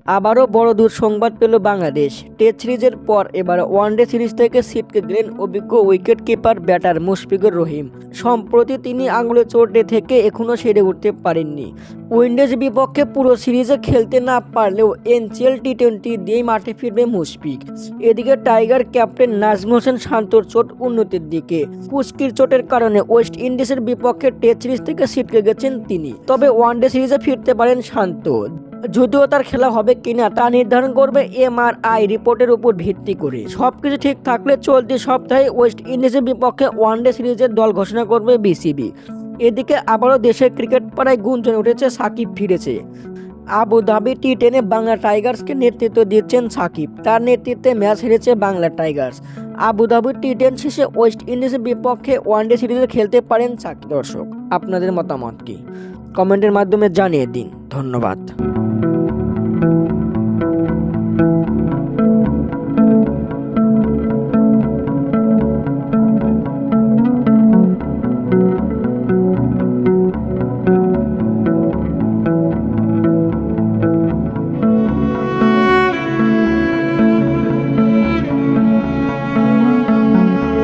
আবারও বড় দুঃসংবাদ পেল বাংলাদেশ। টেস্ট সিরিজের পর এবার ওয়ানডে সিরিজ থেকে ছিটকে গেলেন অভিজ্ঞ wicket keeper batter Mushfiqur Rahim. সম্প্রতি তিনি আঙুলে চোটে থেকে এখনও সেরে উঠতে পারেননি। উইন্ডিজ বিপক্ষে পুরো সিরিজে খেলতে না পারলেও এনসিএল টি-20 দিয়েই মাঠে ফিরবে মুশফিক। এদিকে টাইগার ক্যাপ্টেন নাজমুল হোসেন শান্তর চোট উন্নতির দিকে। কুস্কির চোটের কারণে ওয়েস্ট ইন্ডিজের বিপক্ষে টেস্ট সিরিজ থেকে ছিটকে গেছেন তিনি। তবে ওয়ানডে সিরিজে ফিরতে পারেন শান্ত। যদিও তার খেলা হবে কিনা তা নির্ধারণ করবে এমআরআই রিপোর্টের উপর ভিত্তি করে। সবকিছু ঠিক থাকলে চলতি সপ্তাহে ওয়েস্ট ইন্ডিজের বিপক্ষে ওয়ানডে সিরিজের দল ঘোষণা করবে বিসিবি। এদিকে আবারও দেশের ক্রিকেট পাড়ায় গুঞ্জন উঠেছে সাকিব ফিরেছে। আবুধাবি টি10 বাংলা টাইগার্সকে নেতৃত্ব দিচ্ছেন সাকিব। তার নেতৃত্বে ম্যাচ হেরেছে বাংলা টাইগার্স। আবুধাবি টি10 শেষে ওয়েস্ট ইন্ডিজের বিপক্ষে ওয়ানডে সিরিজে খেলতে পারেন সাকিব। দর্শক, আপনাদের মতামত কি? কমেন্টের মাধ্যমে জানিয়ে দিন। ধন্যবাদ।